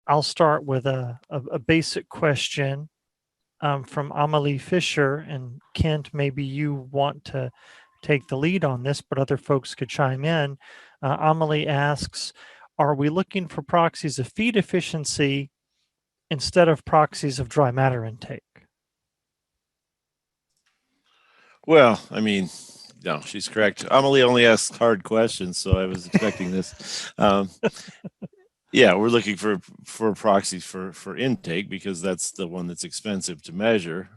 I'll start with a basic question from Amelie Fisher, and Kent, maybe you want to take the lead on this, but other folks could chime in. Amelie asks, are we looking for proxies of feed efficiency instead of proxies of dry matter intake? Well, I mean, no, she's correct. Amelie only asks hard questions, so I was expecting this. Yeah, we're looking for proxies for intake because that's the one that's expensive to measure.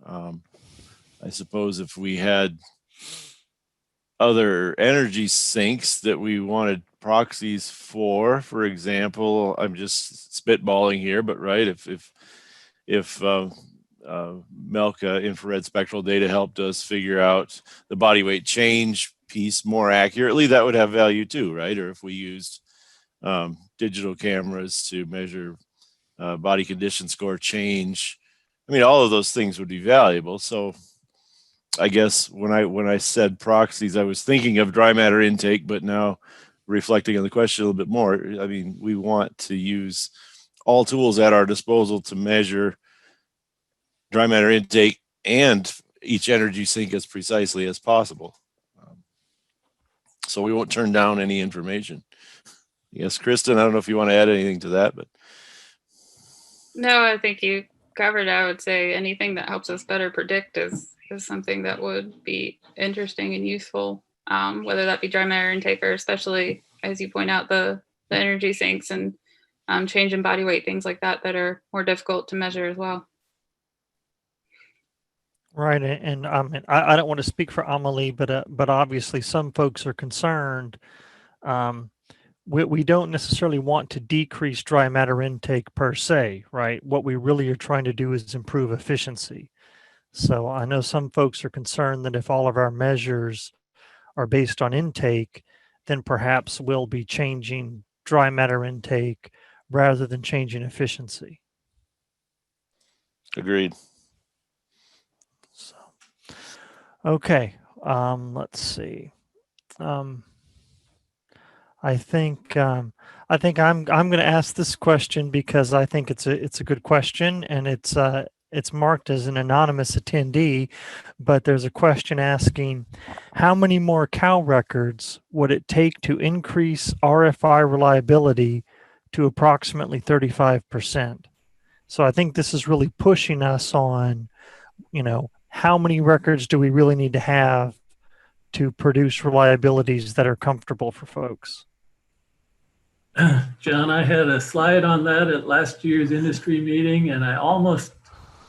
I suppose if we had other energy sinks that we wanted proxies for example, I'm just spitballing here, but right, if Melka infrared spectral data helped us figure out the body weight change piece more accurately, that would have value too, right? Or if we used digital cameras to measure body condition score change, I mean, all of those things would be valuable. So I guess when I said proxies, I was thinking of dry matter intake, but now reflecting on the question a little bit more, I mean, we want to use all tools at our disposal to measure dry matter intake and each energy sink as precisely as possible. So we won't turn down any information. Yes, Kristen, I don't know if you want to add anything to that, but. No, I think you covered. I would say anything that helps us better predict is something that would be interesting and useful, whether that be dry matter intake or especially, as you point out, the energy sinks and change in body weight, things like that are more difficult to measure as well. Right, and I don't want to speak for Amelie, but obviously some folks are concerned. We don't necessarily want to decrease dry matter intake per se, right? What we really are trying to do is improve efficiency. So I know some folks are concerned that if all of our measures are based on intake, then perhaps we'll be changing dry matter intake rather than changing efficiency. Agreed. So, okay, let's see. I think I'm going to ask this question because I think it's a good question, and it's marked as an anonymous attendee, but there's a question asking, how many more cow records would it take to increase RFI reliability to approximately 35%? So I think this is really pushing us on, how many records do we really need to have to produce reliabilities that are comfortable for folks? John, I had a slide on that at last year's industry meeting, and I almost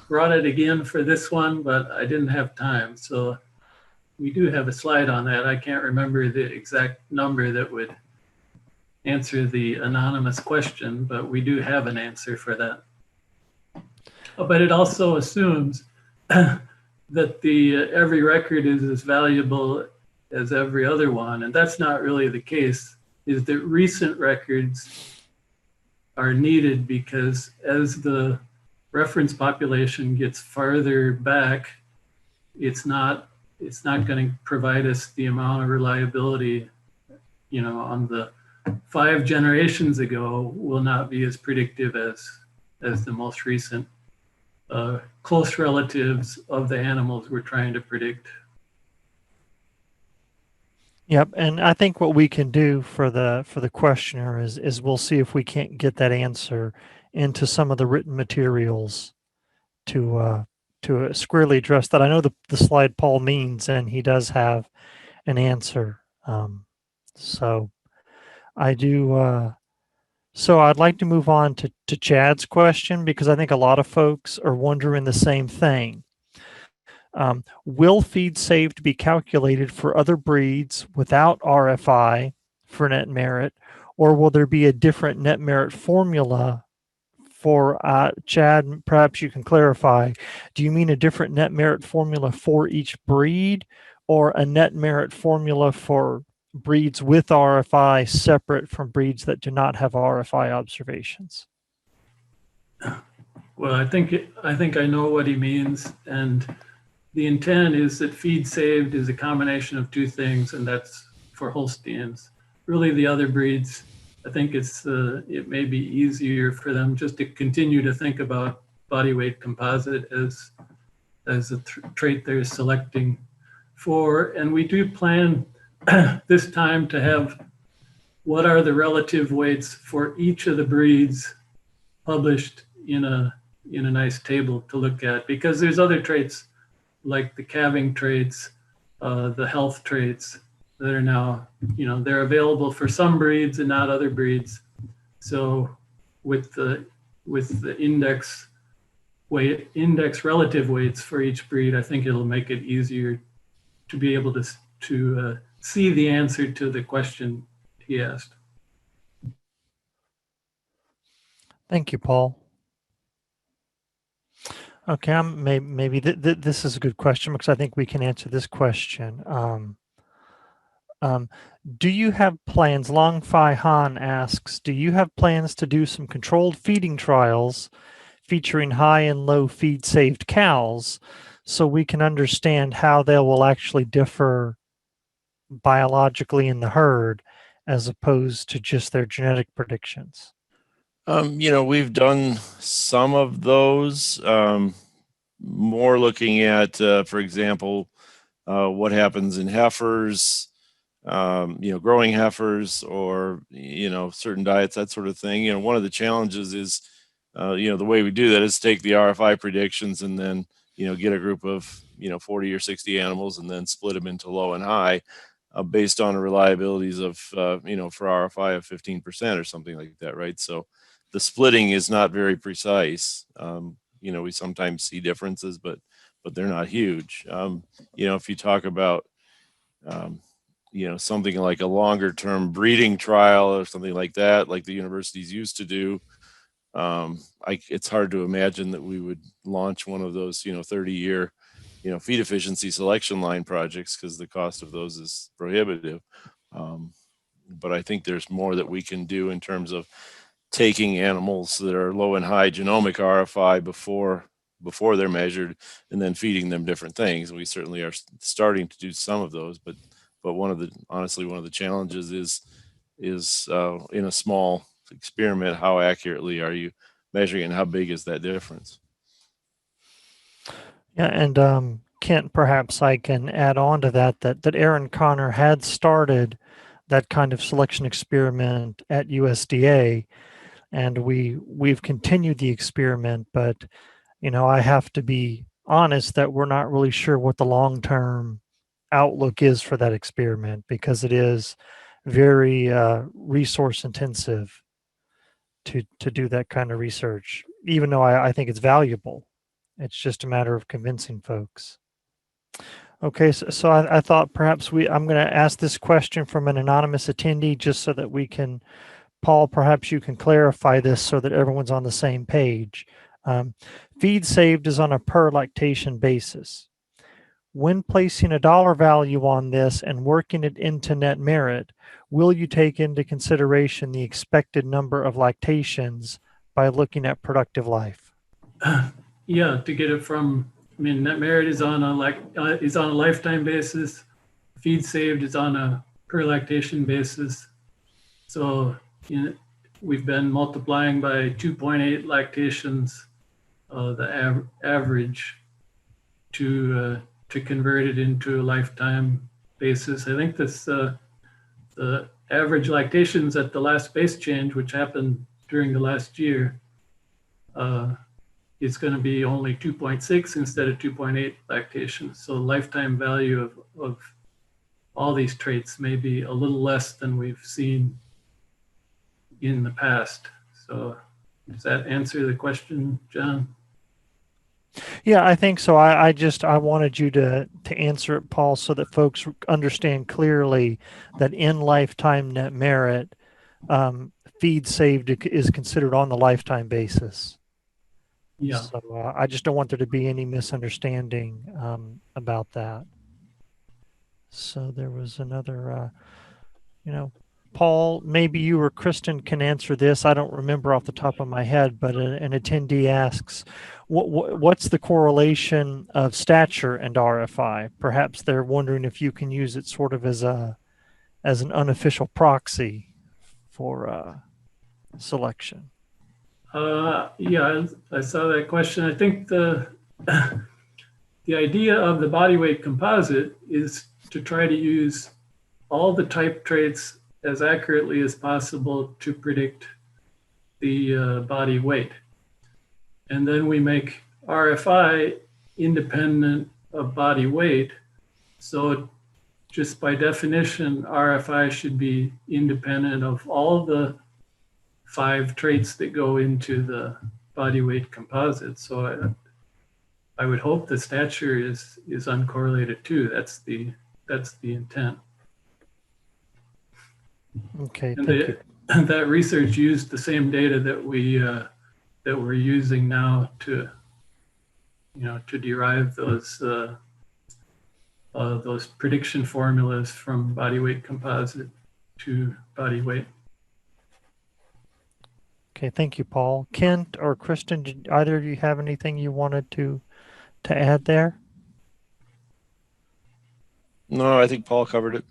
brought it again for this one, but I didn't have time. So we do have a slide on that. I can't remember the exact number that would answer the anonymous question, but we do have an answer for that. But it also assumes that every record is as valuable as every other one, and that's not really the case. Is that recent records are needed because as the reference population gets farther back, it's not going to provide us the amount of reliability, on the 5 generations ago will not be as predictive as the most recent close relatives of the animals we're trying to predict. Yep, and I think what we can do for the questioner is we'll see if we can't get that answer into some of the written materials to squarely address that. I know the slide Paul means, and he does have an answer. So I do. So I'd like to move on to Chad's question, because I think a lot of folks are wondering the same thing. Will feed saved be calculated for other breeds without RFI for net merit, or will there be a different net merit formula for Chad? Perhaps you can clarify. Do you mean a different net merit formula for each breed, or a net merit formula for breeds with RFI separate from breeds that do not have RFI observations? Well, I think I know what he means, and the intent is that feed saved is a combination of two things, and that's for Holsteins. Really, the other breeds I think it may be easier for them just to continue to think about body weight composite as a trait they're selecting for. And we do plan this time to have what are the relative weights for each of the breeds published in a nice table to look at, because there's other traits like the calving traits, the health traits that are now, they're available for some breeds and not other breeds. So with the index relative weights for each breed, I think it'll make it easier to be able to see the answer to the question he asked. Thank you, Paul. Okay, maybe this is a good question because I think we can answer this question. Do you have plans? Long Phi Han asks, do you have plans to do some controlled feeding trials featuring high and low feed saved cows so we can understand how they will actually differ biologically in the herd as opposed to just their genetic predictions? We've done some of those, more looking at, for example, what happens in heifers, growing heifers, or, certain diets, that sort of thing. One of the challenges is, the way we do that is take the RFI predictions and then, get a group of, 40 or 60 animals and then split them into low and high, based on reliabilities of, for RFI of 15% or something like that, right? So the splitting is not very precise. We sometimes see differences, but they're not huge. If you talk about, something like a longer term breeding trial or something like that, like the universities used to do, it's hard to imagine that we would launch one of those, 30-year, feed efficiency selection line projects, because the cost of those is prohibitive. But I think there's more that we can do in terms of taking animals that are low and high genomic RFI before they're measured and then feeding them different things. We certainly are starting to do some of those, but one of the challenges is in a small experiment, how accurately are you measuring and how big is that difference? Yeah, and Kent, perhaps I can add on to that Aaron Connor had started that kind of selection experiment at USDA, and we've continued the experiment, but I have to be honest that we're not really sure what the long-term outlook is for that experiment, because it is very resource intensive to do that kind of research, even though I think it's valuable. It's just a matter of convincing folks. Okay, so I thought perhaps I'm going to ask this question from an anonymous attendee just so that we can, Paul, perhaps you can clarify this so that everyone's on the same page. Feed saved is on a per lactation basis. When placing a dollar value on this and working it into net merit, will you take into consideration the expected number of lactations by looking at productive life? Yeah, to get it from, net merit is on a lifetime basis. Feed saved is on a per lactation basis. So we've been multiplying by 2.8 lactations, the average, to convert it into a lifetime basis. I think the average lactations at the last base change, which happened during the last year, is going to be only 2.6 instead of 2.8 lactations. So lifetime value of all these traits may be a little less than we've seen in the past. So does that answer the question, John? Yeah, I think so. I wanted you to answer it, Paul, so that folks understand clearly that in lifetime net merit, feed saved is considered on the lifetime basis. Yeah. So I just don't want there to be any misunderstanding about that. So there was another, Paul, maybe you or Kristen can answer this. I don't remember off the top of my head, but an attendee asks, what's the correlation of stature and RFI? Perhaps they're wondering if you can use it sort of as an unofficial proxy for selection? Yeah, I saw that question. I think the idea of the body weight composite is to try to use all the type traits as accurately as possible to predict the body weight. And then we make RFI independent of body weight. So just by definition, RFI should be independent of all the 5 traits that go into the body weight composite. So I would hope the stature is uncorrelated too. That's the intent. Okay, And thank you. that research used the same data that we're using now to derive those prediction formulas from body weight composite to body weight. Okay, thank you, Paul. Kent or Kristen, did either of you have anything you wanted to add there? No, I think Paul covered it.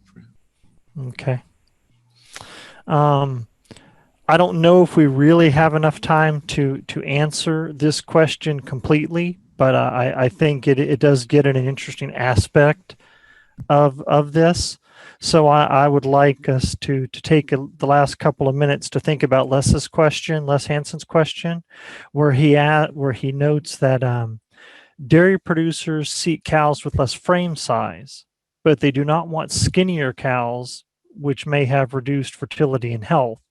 Okay. I don't know if we really have enough time to answer this question completely, but I think it does get at an interesting aspect of this. So I would like us to take the last couple of minutes to think about Les Hansen's question, where he notes that dairy producers seek cows with less frame size, but they do not want skinnier cows, which may have reduced fertility and health.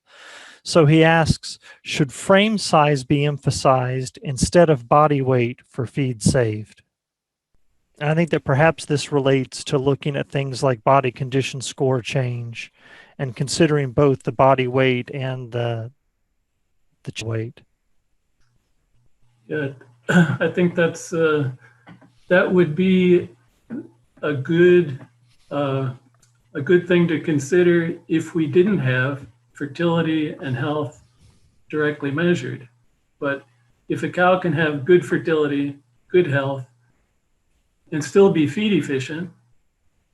So he asks, should frame size be emphasized instead of body weight for feed saved? And I think that perhaps this relates to looking at things like body condition score change and considering both the body weight and the weight. Yeah, I think that would be a good thing to consider if we didn't have fertility and health directly measured. But if a cow can have good fertility, good health, and still be feed efficient,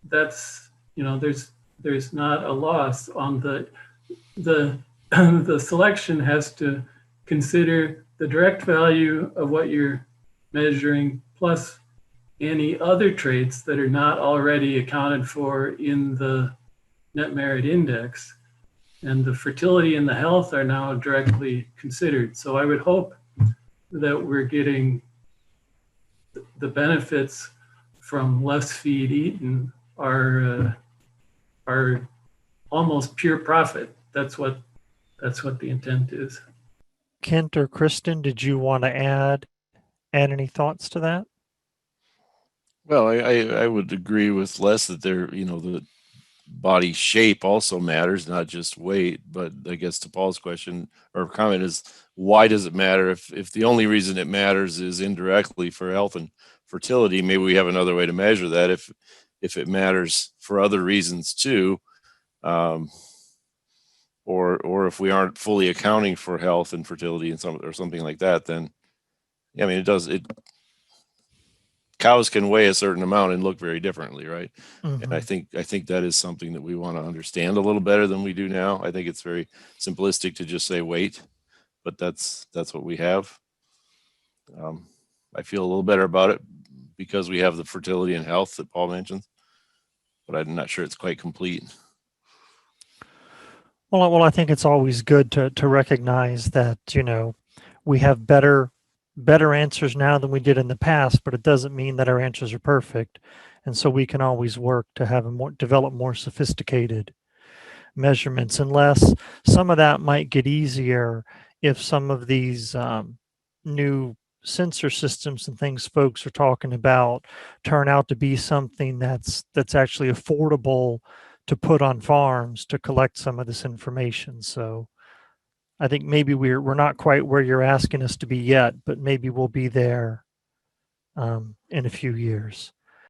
that's, there's not a loss on the selection has to consider the direct value of what you're measuring plus any other traits that are not already accounted for in the net merit index. And the fertility and the health are now directly considered. So I would hope that we're getting the benefits from less feed eaten are almost pure profit. That's what the intent is. Kent or Kristen, did you want to add any thoughts to that? Well, I would agree with Les that the body shape also matters, not just weight. But I guess to Paul's question or comment is, why does it matter? If the only reason it matters is indirectly for health and fertility, maybe we have another way to measure that. If it matters for other reasons too, or if we aren't fully accounting for health and fertility and something like that, then I mean cows can weigh a certain amount and look very differently, right? Mm-hmm. And I think that is something that we want to understand a little better than we do now. I think it's very simplistic to just say weight, but that's what we have. I feel a little better about it because we have the fertility and health that Paul mentioned, but I'm not sure it's quite complete. Well, I think it's always good to recognize that, we have better answers now than we did in the past, but it doesn't mean that our answers are perfect. And so we can always work to develop more sophisticated measurements, unless some of that might get easier if some of these new sensor systems and things folks are talking about turn out to be something that's actually affordable to put on farms to collect some of this information. So I think maybe we're not quite where you're asking us to be yet, but maybe we'll be there in a few years.